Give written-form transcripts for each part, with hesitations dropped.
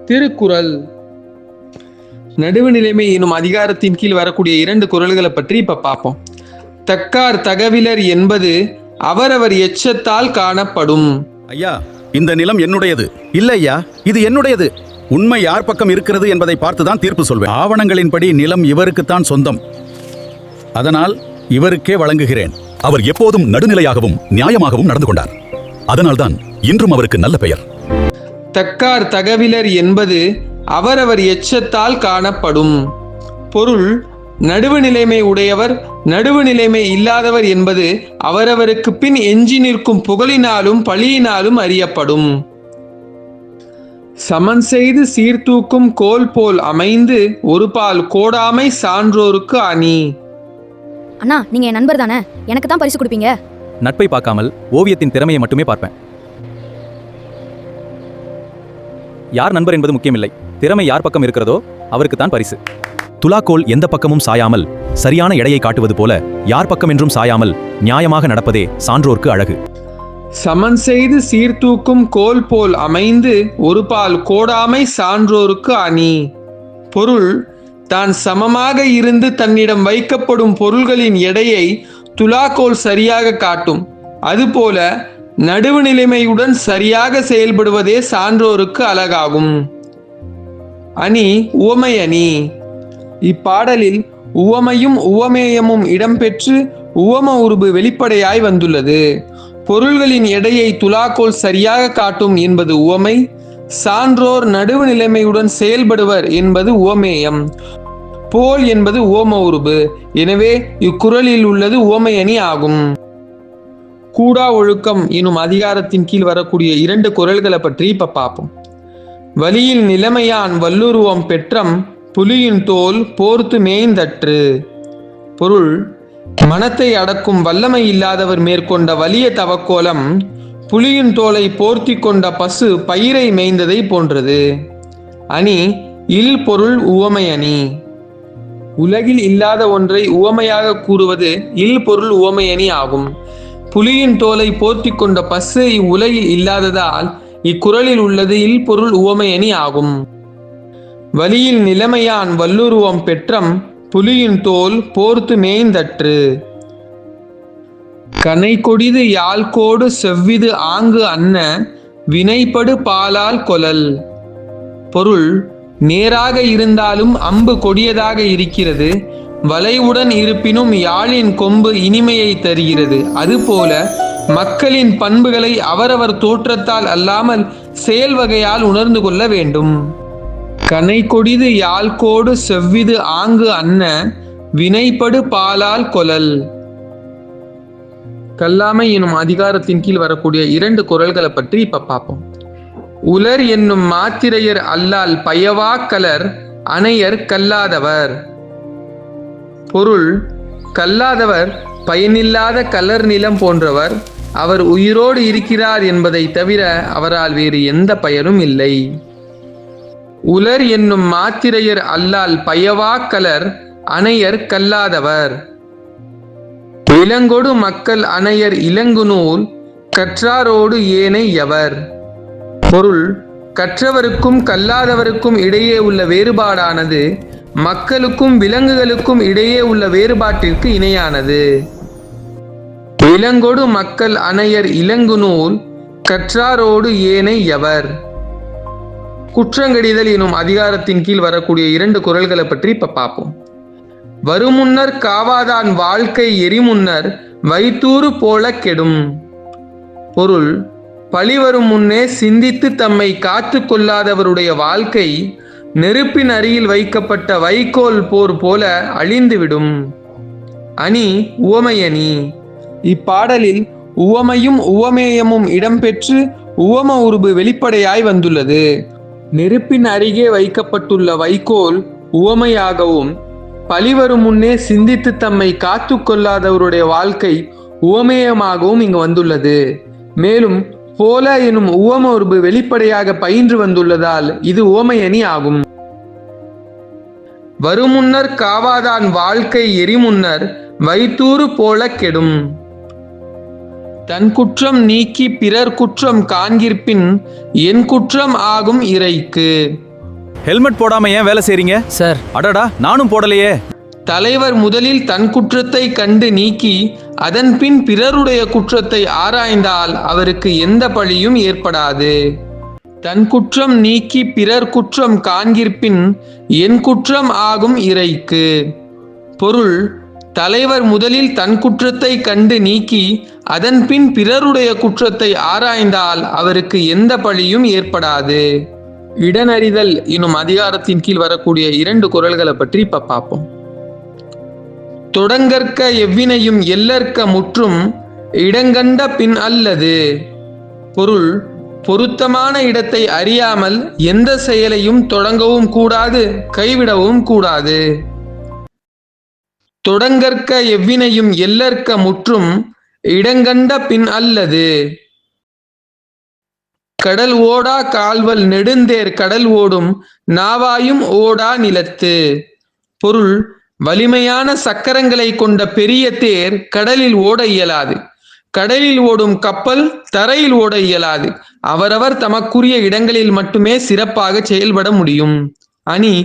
திருக்குறள். நடுவு நிலைமை எனும் அதிகாரத்தின் கீழ் வரக்கூடிய 2 குறள்களை பற்றி இப்ப பார்ப்போம். தக்கார் தகவிலர் என்பது அவரவர் எச்சத்தால் காணப்படும். ஐயா, இந்த நிலம் என்னுடையது. இல்லை ஐயா, இது என்னுடையது. உண்மை யார் பக்கம் இருக்கிறது என்பதை பார்த்துதான் தீர்ப்பு சொல்வேன். ஆவணங்களின்படி நிலம் இவருக்குத்தான் சொந்தம். அதனால் இவருக்கே வழங்குகிறேன். அவர் எப்போதும் நடுநிலையாகவும் நியாயமாகவும் நடந்து கொண்டார். அதனால்தான் இன்றும் அவருக்கு நல்ல பெயர். தக்கார் தகவிலர் என்பது அவரவர் எச்சத்தால் காணப்படும். பொருள்: நடுவு நிலைமை உடையவர், நடுவு நிலைமை இல்லாதவர் என்பது அவரவருக்கு பின் எஞ்சி நிற்கும் புகழினாலும் பழியினாலும் அறியப்படும். சமன் செய்து சீர்தூக்கும் கோல் போல் அமைந்து ஒரு பால் கோடாமை சான்றோருக்கு அணி. அண்ணா, நீங்க என் நண்பர் தானே? எனக்கு தான் பரிசு கொடுப்பீங்க? நட்பை பார்க்காமல் ஓவியத்தின் திறமையை மட்டுமே பார்ப்பேன். யார் நண்பர் என்பது முக்கியமில்லை, திறமை யார் பக்கம் இருக்கிறதோ அவருக்கு தான் பரிசு. துலாக்கோல் எந்த பக்கமும் சாயாமல் சரியான எடையை காட்டுவது போல யார் பக்கம் என்றும் சாயாமல் நியாயமாக நடப்பதே சான்றோர்க்கு அழகு. சமன் செய்து சீர்தூக்கும் கோல் போல் அமைந்து ஒரு பால் கோடாமை சான்றோருக்கு அணி. பொருள்: தான் சமமாக இருந்து தன்னிடம் வைக்கப்படும் பொருள்களின் எடையை துலாக்கோல் சரியாக காட்டும். அதுபோல நடுவு நிலைமையுடன் சரியாக செயல்படுவதே சான்றோருக்கு அழகாகும். அணி உவமை அணி. இப்பாடலில் உவமையும் உவமேயமும் இடம்பெற்று உவம உருபு வெளிப்படையாய் வந்துள்ளது. பொருள்களின் எடையை துலாக்கோல் சரியாக காட்டும் என்பது உவமை, சான்றோர் நடுவு நிலைமையுடன் செயல்படுவர் என்பது உவமேயம், போல் என்பது உவம உருபு. எனவே இக்குறளில் உள்ளது உவமை அணி ஆகும். கூடா ஒழுக்கம் எனும் அதிகாரத்தின் கீழ் வரக்கூடிய 2 குறள்களை பற்றி இப்ப பார்ப்போம். வலியில் நிலைமையான் வல்லுருவம் பெற்றம் புலியின் தோல் போர்த்து மேய்ந்தற்று. பொருள்: மனத்தை அடக்கும் வல்லமை இல்லாதவர் மேற்கொண்ட வலிய தவக்கோலம் புலியின் தோலை போர்த்தி கொண்ட பசு பயிரை மேய்ந்ததை போன்றது. அணி இல் பொருள் உவமை அணி. உலகில் இல்லாத ஒன்றை உவமையாக கூறுவது இல் பொருள் உவமை அணி ஆகும். புலியின் தோலை போர்த்தி கொண்ட பசு இவ்வுலகில் இல்லாததால் இக்குறளில் உள்ளது இல் பொருள் உவமை அணி ஆகும். வலியில் நிலைமையான் வல்லுருவம் பெற்றம் புலியின் தோல் போர்த்து மேய்ந்தற்று. கனை கொடிது யாழ்கோடு செவ்விது ஆங்கு அன்ன வினைப்படு பாலால் கொலல். பொருள்: நேராக இருந்தாலும் அம்பு கொடியதாக இருக்கிறது, வளைவுடன் இருப்பினும் யாழின் கொம்பு இனிமையை தருகிறது. அதுபோல மக்களின் பண்புகளை அவரவர் தோற்றத்தால் அல்லாமல் செயல் வகையால் உணர்ந்து கொள்ள வேண்டும். கனை கொடிது யாழ்கோடு செவ்விது ஆங்கு அன்ன வினைப்படு பாலால் கொலல். கல்லாமை எனும் அதிகாரத்தின் கீழ் வரக்கூடிய 2 குறள்களை பற்றி இப்ப பார்ப்போம். உலர் என்னும் மாத்திரையர் அல்லால் பயவா கலர் அணையர் கல்லாதவர். பொருள்: கல்லாதவர் பயனில்லாத கலர் நிலம் போன்றவர். அவர் உயிரோடு இருக்கிறார் என்பதை தவிர அவரால் வேறு எந்த பயனும் இல்லை. உலர் என்னும் மாத்திரையர் அல்லால் பயவா கலர் அணையர் கல்லாதவர். இளங்கொடு மக்கள் அணையர் இளங்கு நூல் கற்றாரோடு ஏனை எவர். பொருள்: கற்றவருக்கும் கல்லாதவருக்கும் இடையே உள்ள வேறுபாடானது மக்களுக்கும் விலங்குகளுக்கும் இடையே உள்ள வேறுபாட்டிற்கு இணையானது. இளங்கொடு மக்கள் அணையர் இளங்கு நூல் கற்றாரோடு ஏனை எவர். குற்றங்கடிதல் எனும் அதிகாரத்தின் கீழ் வரக்கூடிய 2 குறள்களை பற்றி இப்ப பார்ப்போம். வருமுன்னர் காவாதான் வாழ்க்கை எரிமுன்னர் வைத்தூறு போல கெடும். பொருள்: பழிவரும் முன்னே சிந்தித்து தம்மை காத்து கொள்ளாதவருடைய வாழ்க்கை நெருப்பின் அருகில் வைக்கப்பட்ட வைக்கோல் போர் போல அழிந்துவிடும். அணி உவமை அணி. இப்பாடலில் உவமையும் உவமேயமும் இடம்பெற்று உவம உருபு வெளிப்படையாய் வந்துள்ளது. நெருப்பின் அருகே வைக்கப்பட்டுள்ள வைக்கோல் உவமையாகவும், பழிவரும் முன்னே சிந்தித்து தம்மை காத்து கொள்ளாதவருடைய வாழ்க்கை உவமேயமாகவும் இங்கு வந்துள்ளது. மேலும் போல எனும் உவம உருபு வெளிப்படையாக பயின்று வந்துள்ளதால் இது உவமை அணி ஆகும். வருமுன்னர் காவாதான் வாழ்க்கை எரிமுன்னர் வைத்தூறு போல கெடும். தன் குற்றம் நீக்கி பிறர் குற்றம் காண்கிற்பின் என் குற்றம் ஆகும் இறைக்கு. ஹெல்மெட் போடாம ஏன் வேலை செய்றீங்க? சார் அடடா, நானும் போடலையே. தலைவர் முதலில் தன் குற்றத்தை கண்டு நீக்கி அதன் பின் பிறருடைய குற்றத்தை ஆராய்ந்தால் அவருக்கு எந்த பழியும் ஏற்படாது. தன் குற்றம் நீக்கி பிறர் குற்றம் காண்கிற்பின் என் குற்றம் ஆகும் இறைக்கு. பொருள்: தலைவர் முதலில் தன் குற்றத்தை கண்டு நீக்கி அதன் பின் பிறருடைய குற்றத்தை ஆராய்ந்தால் அவருக்கு எந்த பழியும் ஏற்படாது. இடனறிதல் எனும் அதிகாரத்தின் கீழ் வரக்கூடிய 2 குறள்களை பற்றி இப்ப பார்ப்போம். தொடங்கற்க எவ்வினையும் எல்லற்க முற்றும் இடங்கண்ட பின் அல்லது. பொருள்: பொருத்தமான இடத்தை அறியாமல் எந்த செயலையும் தொடங்கவும் கூடாது, கைவிடவும் கூடாது. தொடங்கற்க எவ்வினையும் எல்லற்க முற்றும் இடங்கண்ட பின் அல்லது. கடல் ஓடா கால்வல் நெடுந்தேர் கடல் ஓடும் நாவாயும் ஓடா நிலத்து. பொருள்: வலிமையான சக்கரங்களை கொண்ட பெரிய தேர் கடலில் ஓட இயலாது. கடலில் ஓடும் கப்பல் தரையில் ஓட இயலாது. அவரவர் தமக்குரிய இடங்களில் மட்டுமே சிறப்பாக செயல்பட முடியும். அணி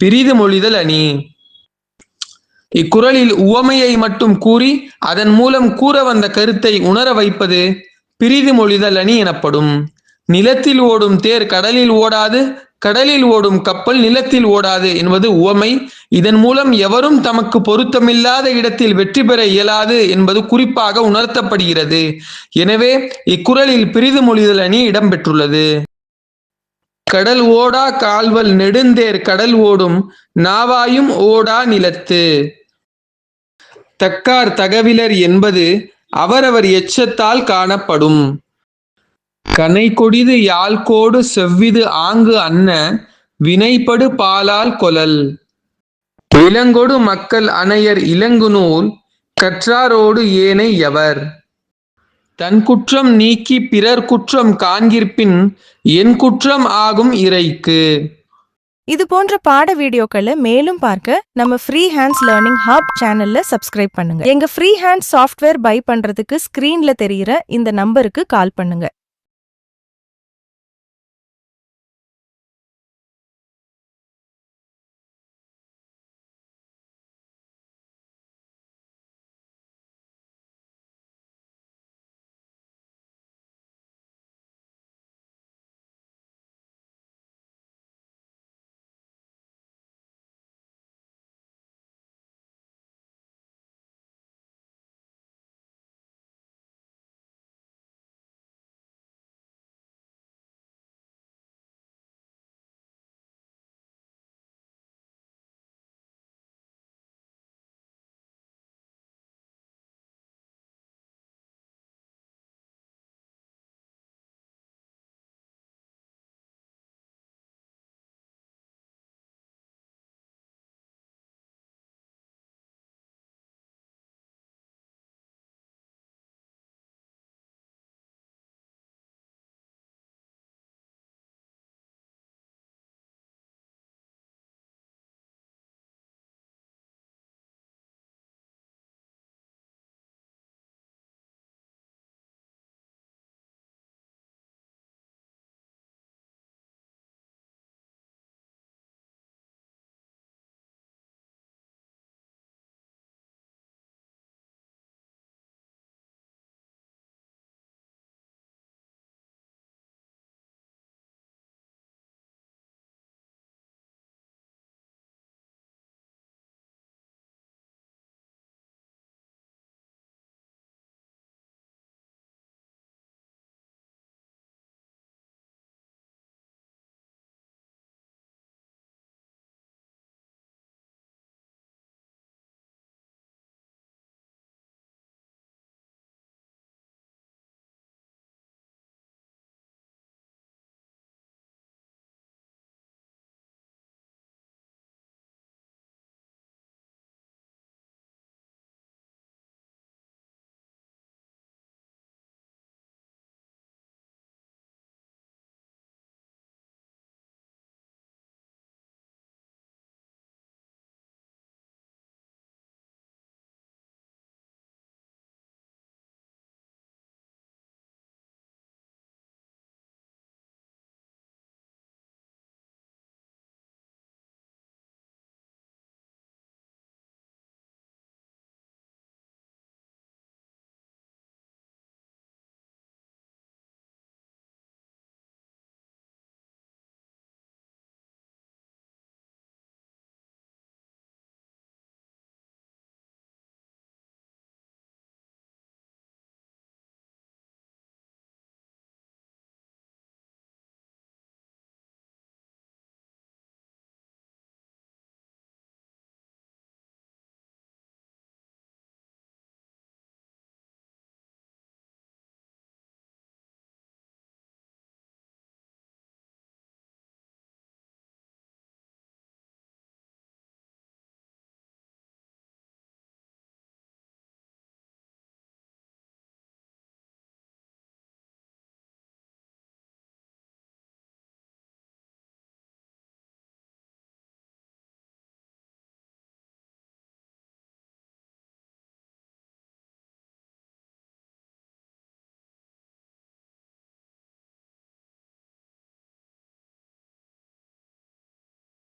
பிரிது மொழிதல் அணி. இக்குறளில் உவமையை மட்டும் கூறி அதன் மூலம் கூற வந்த கருத்தை உணர வைப்பது பிரிது மொழிதல் அணி எனப்படும். நிலத்தில் ஓடும் தேர் கடலில் ஓடாது, கடலில் ஓடும் கப்பல் நிலத்தில் ஓடாது என்பது உவமை. இதன் மூலம் எவரும் தமக்கு பொருத்தமில்லாத இடத்தில் வெற்றி பெற இயலாது என்பது குறிப்பாக உணர்த்தப்படுகிறது. எனவே இக்குறளில் பிரிது மொழிதல் அணி இடம்பெற்றுள்ளது. கடல் ஓடா கால்வல் நெடுந்தேர் கடல் ஓடும் நாவாயும் ஓடா நிலத்து. தக்கார் தகவிலர் என்பது அவரவர் எச்சத்தால் காணப்படும். கனை கொடிது யாழ்கோடு செவ்விது ஆங்கு அன்ன வினைப்படு பாலால் கொளல். இளங்கொடு மக்கள் அணையர் இளங்குநூல் கற்றாரோடு ஏனை எவர். தன் குற்றம் நீக்கி பிறர் குற்றம் காண்கிற்பின் என் குற்றம் ஆகும் இறைக்கு. இது போன்ற பாட வீடியோக்களை மேலும் பார்க்க நம்ம ஃப்ரீ ஹேண்ட்ஸ் லேர்னிங் ஹப் சேனல்ல சப்ஸ்கிரைப் பண்ணுங்க. எங்க ஃப்ரீ ஹேண்ட்ஸ் சாஃப்ட்வேர் பை பண்றதுக்கு ஸ்கிரீன்ல தெரியுற இந்த நம்பருக்கு கால் பண்ணுங்க.